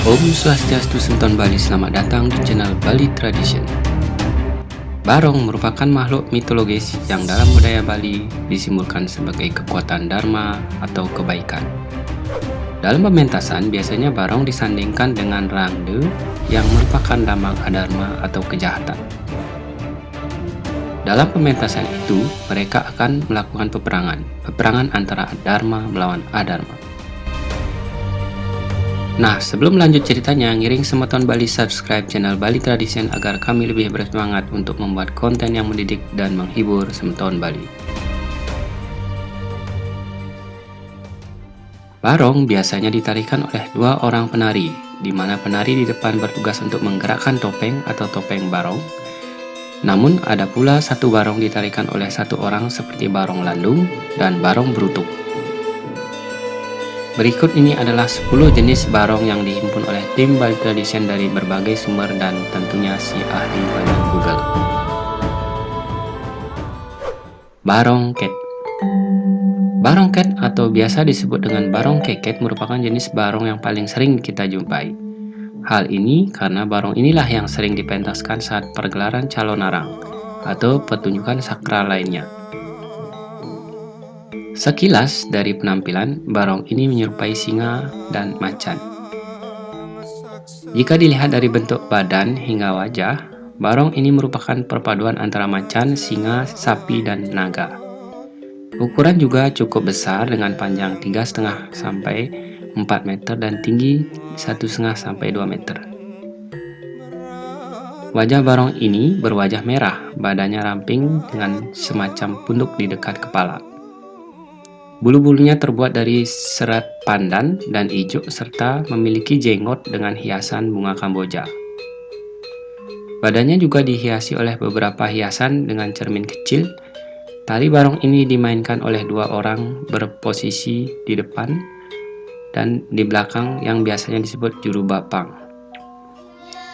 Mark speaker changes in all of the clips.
Speaker 1: Om Swastiastu Senton Bali, selamat datang di channel Bali Tradition. Barong merupakan makhluk mitologis yang dalam budaya Bali disimbolkan sebagai kekuatan dharma atau kebaikan. Dalam pementasan, biasanya barong disandingkan dengan rangde yang merupakan lambang adharma atau kejahatan. Dalam pementasan itu, mereka akan melakukan peperangan antara dharma melawan adharma. Nah, sebelum lanjut ceritanya, ngiring Semeton Bali subscribe channel Bali Tradition agar kami lebih bersemangat untuk membuat konten yang mendidik dan menghibur Semeton Bali. Barong biasanya ditarikan oleh dua orang penari, di mana penari di depan bertugas untuk menggerakkan topeng atau topeng barong. Namun ada pula satu barong ditarikan oleh satu orang seperti barong landung dan barong berutuk. Berikut ini adalah 10 jenis barong yang dihimpun oleh tim Bali Tradition dari berbagai sumber dan tentunya si ahli banyak Google. Barong ket. Barong ket atau biasa disebut dengan barong keket merupakan jenis barong yang paling sering kita jumpai. Hal ini karena barong inilah yang sering dipentaskan saat pergelaran calon arang atau pertunjukan sakral lainnya. Sekilas dari penampilan, barong ini menyerupai singa dan macan. Jika dilihat dari bentuk badan hingga wajah, barong ini merupakan perpaduan antara macan, singa, sapi, dan naga. Ukuran juga cukup besar dengan panjang 3,5 sampai 4 meter dan tinggi 1,5 sampai 2 meter. Wajah barong ini berwajah merah, badannya ramping dengan semacam punduk di dekat kepala. Bulu-bulunya terbuat dari serat pandan dan ijuk serta memiliki jenggot dengan hiasan bunga kamboja. Badannya juga dihiasi oleh beberapa hiasan dengan cermin kecil. Tari barong ini dimainkan oleh dua orang berposisi di depan dan di belakang yang biasanya disebut juru bapang.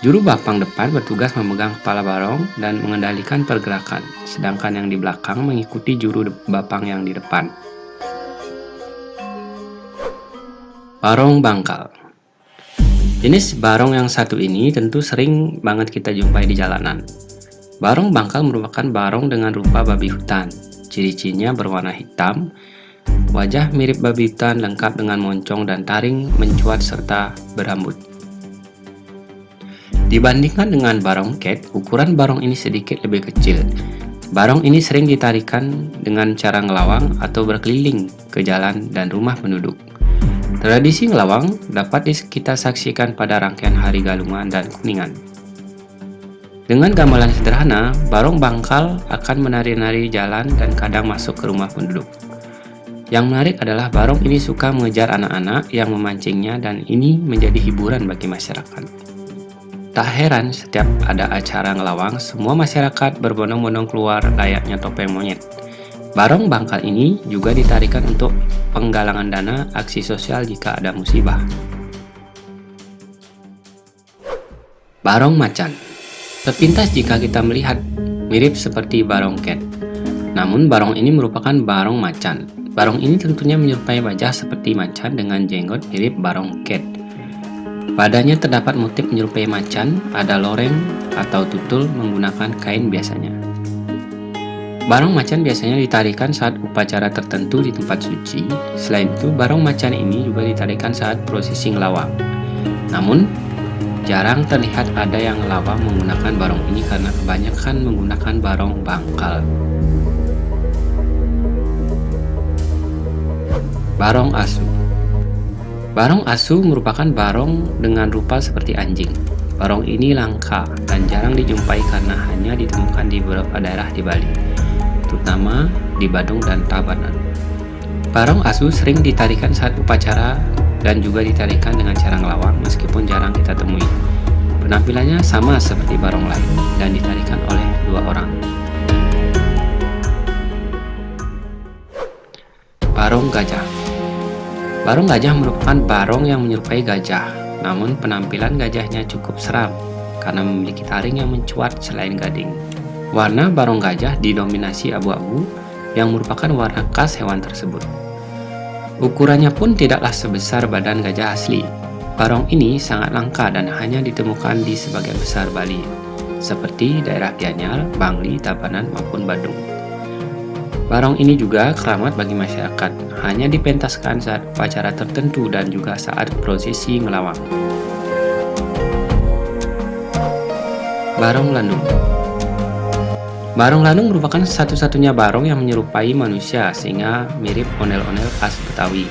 Speaker 1: Juru bapang depan bertugas memegang kepala barong dan mengendalikan pergerakan, sedangkan yang di belakang mengikuti juru bapang yang di depan. Barong bangkal. Jenis barong yang satu ini tentu sering banget kita jumpai di jalanan. Barong bangkal merupakan barong dengan rupa babi hutan. Ciri-cirinya berwarna hitam, wajah mirip babi hutan lengkap dengan moncong dan taring mencuat serta berambut. Dibandingkan dengan barong ket, ukuran barong ini sedikit lebih kecil. Barong ini sering ditarikan dengan cara ngelawang atau berkeliling ke jalan dan rumah penduduk. Tradisi ngelawang dapat kita saksikan pada rangkaian Hari Galungan dan Kuningan. Dengan gamelan sederhana, barong bangkal akan menari-nari jalan dan kadang masuk ke rumah penduduk. Yang menarik adalah barong ini suka mengejar anak-anak yang memancingnya dan ini menjadi hiburan bagi masyarakat. Tak heran setiap ada acara ngelawang, semua masyarakat berbondong-bondong keluar layaknya topeng monyet. Barong bangkal ini juga ditarikan untuk penggalangan dana aksi sosial jika ada musibah. Barong macan. Sepintas jika kita melihat mirip seperti barong ket. Namun barong ini merupakan barong macan. Barong ini tentunya menyerupai wajah seperti macan dengan jenggot mirip barong ket. Padanya terdapat motif menyerupai macan, ada loreng atau tutul menggunakan kain biasanya. Barong macan biasanya ditarikan saat upacara tertentu di tempat suci. Selain itu, barong macan ini juga ditarikan saat prosesi ngelawang. Namun, jarang terlihat ada yang ngelawang menggunakan barong ini karena kebanyakan menggunakan barong bangkal. Barong asu. Barong asu merupakan barong dengan rupa seperti anjing. Barong ini langka dan jarang dijumpai karena hanya ditemukan di beberapa daerah di Bali, terutama di Badung dan Tabanan. Barong asu sering ditarikan saat upacara dan juga ditarikan dengan cara ngelawang meskipun jarang kita temui. Penampilannya sama seperti barong lain dan ditarikan oleh dua orang. Barong gajah. Barong gajah merupakan barong yang menyerupai gajah, namun penampilan gajahnya cukup seram karena memiliki taring yang mencuat selain gading. Warna barong gajah didominasi abu-abu yang merupakan warna khas hewan tersebut. Ukurannya pun tidaklah sebesar badan gajah asli. Barong ini sangat langka dan hanya ditemukan di sebagian besar Bali, seperti daerah Gianyar, Bangli, Tabanan, maupun Badung. Barong ini juga keramat bagi masyarakat, hanya dipentaskan saat upacara tertentu dan juga saat prosesi ngelawang. Barong Landung. Barong Landung merupakan satu-satunya barong yang menyerupai manusia sehingga mirip ondel-ondel khas Betawi.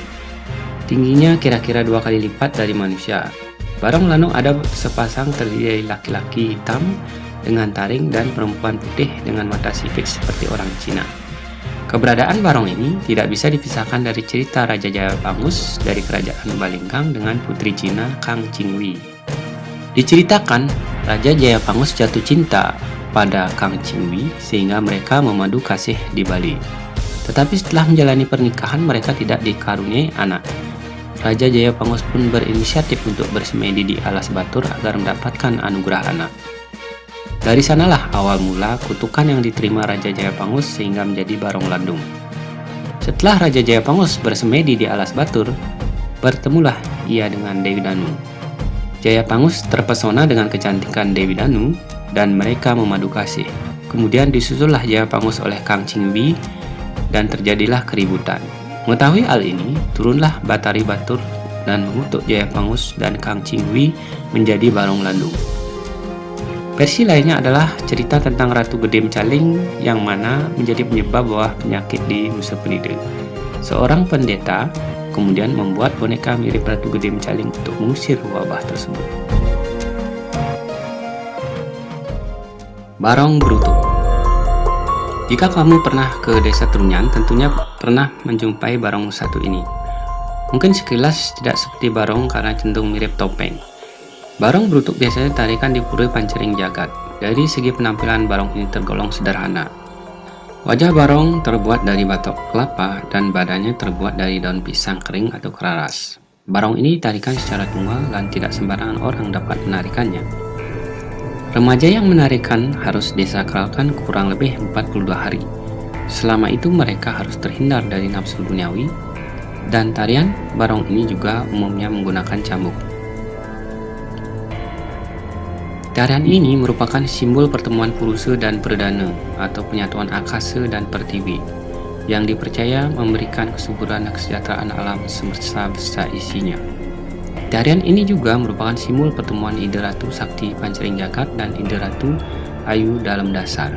Speaker 1: Tingginya kira-kira 2 kali lipat dari manusia. Barong Landung ada sepasang terdiri dari laki-laki hitam dengan taring dan perempuan putih dengan mata sipit seperti orang Cina. Keberadaan barong ini tidak bisa dipisahkan dari cerita Raja Jayapangus dari Kerajaan Balingkang dengan putri Cina Kang Chingwi. Diceritakan, Raja Jayapangus jatuh cinta pada Kang Chingwi sehingga mereka memadu kasih di Bali. Tetapi setelah menjalani pernikahan mereka tidak dikaruniai anak. Raja Jayapangus pun berinisiatif untuk bersemedi di alas batur agar mendapatkan anugerah anak. Dari sanalah awal mula kutukan yang diterima Raja Jayapangus sehingga menjadi Barong Landung. Setelah Raja Jayapangus bersemedi di alas batur, bertemulah ia dengan Dewi Danu. Jayapangus terpesona dengan kecantikan Dewi Danu dan mereka memadu kasih. Kemudian disusullah Jayapangus oleh Kang Chingwi dan terjadilah keributan. Mengetahui hal ini, turunlah Batari Batur dan mengutuk Jayapangus dan Kang Chingwi menjadi Barong Landung. Versi lainnya adalah cerita tentang Ratu Gede Mecaling yang mana menjadi penyebab wabah penyakit di Nusa Penida. Seorang pendeta kemudian membuat boneka mirip Ratu Gede Mecaling untuk mengusir wabah tersebut. Barong Brutuk. Jika kamu pernah ke desa Trunyan, tentunya pernah menjumpai barong satu ini. Mungkin sekilas tidak seperti barong karena cenderung mirip topeng. Barong Brutuk biasanya tarikan di pura Pancering Jagat. Dari segi penampilan barong ini tergolong sederhana. Wajah barong terbuat dari batok kelapa dan badannya terbuat dari daun pisang kering atau keraras. Barong ini ditarikan secara tunggal dan tidak sembarangan orang dapat menarikannya. Remaja yang menarikan harus disakralkan kurang lebih 42 hari. Selama itu mereka harus terhindar dari nafsu duniawi, dan tarian barong ini juga umumnya menggunakan cambuk. Tarian ini merupakan simbol pertemuan Purusa dan Perdana atau penyatuan Akasa dan Pertiwi yang dipercaya memberikan kesuburan dan kesejahteraan alam semesta isinya. Tarian ini juga merupakan simbol pertemuan Ide Ratu Sakti Pancering Jagat dan Ide Ratu Ayu dalam dasar.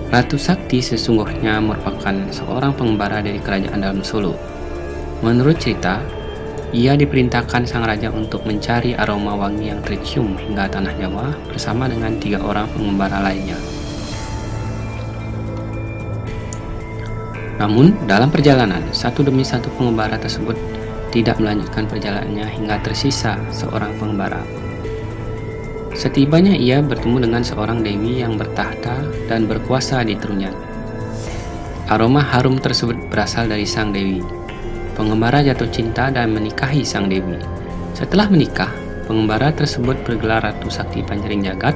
Speaker 1: Ratu Sakti sesungguhnya merupakan seorang pengembara dari Kerajaan Dalam Solo. Menurut cerita, ia diperintahkan sang raja untuk mencari aroma wangi yang tercium hingga tanah Jawa bersama dengan 3 orang pengembara lainnya. Namun, dalam perjalanan, satu demi satu pengembara tersebut tidak melanjutkan perjalanannya hingga tersisa seorang pengembara. Setibanya ia bertemu dengan seorang dewi yang bertahta dan berkuasa di Trunyan. Aroma harum tersebut berasal dari sang dewi. Pengembara jatuh cinta dan menikahi sang dewi. Setelah menikah, pengembara tersebut bergelar Ratu Sakti Pancering Jagat,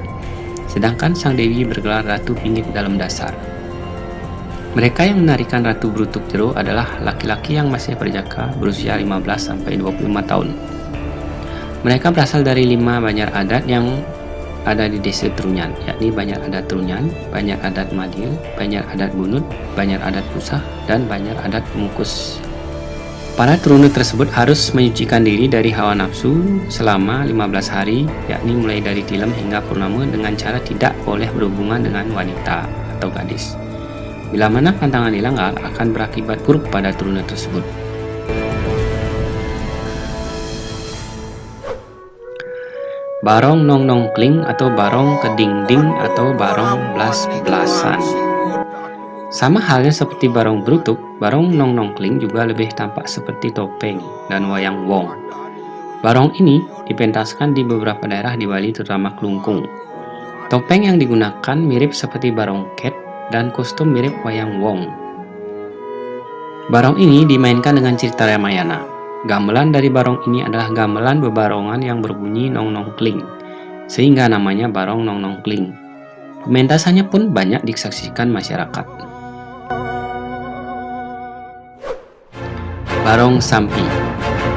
Speaker 1: sedangkan sang dewi bergelar Ratu Pinggit dalam dasar. Mereka yang menarikan Ratu Brutuk Jero adalah laki-laki yang masih berjaka berusia 15-25 tahun. Mereka berasal dari 5 banjar adat yang ada di desa Trunyan, yakni Banjar Adat Trunyan, Banjar Adat Madil, Banjar Adat Bunut, Banjar Adat Pusah, dan Banjar Adat Pemungkus. Para turunut tersebut harus menyucikan diri dari hawa nafsu selama 15 hari, yakni mulai dari tilem hingga purnama dengan cara tidak boleh berhubungan dengan wanita atau gadis. Bila mana pantangan dilanggar akan berakibat buruk pada turunut tersebut. Barong Nong Nong Kling atau Barong Keding Ding atau Barong Blas-Blasan. Sama halnya seperti Barong Brutuk, Barong Nong Nong Kling juga lebih tampak seperti topeng dan wayang wong. Barong ini dipentaskan di beberapa daerah di Bali terutama Klungkung. Topeng yang digunakan mirip seperti Barong Ket dan kostum mirip wayang wong. Barong ini dimainkan dengan cerita Ramayana. Gamelan dari barong ini adalah gamelan bebarongan yang berbunyi Nong Nong Kling, sehingga namanya Barong Nong Nong Kling. Pementasannya pun banyak disaksikan masyarakat. Barong Sampi.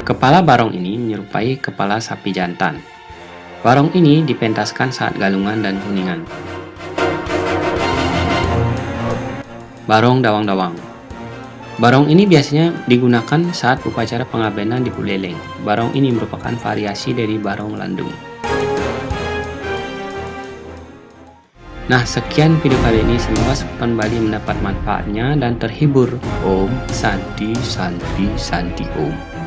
Speaker 1: Kepala barong ini menyerupai menyerupai kepala sapi jantan. Barong ini dipentaskan saat galungan dan kuningan. Barong dawang-dawang. Barong ini biasanya digunakan saat upacara pengabenan di Buleleng. Barong ini merupakan variasi dari barong landung. Nah, sekian video kali ini. Semoga Sobat Bali mendapat manfaatnya dan terhibur. Om Santi Santi Santi Om.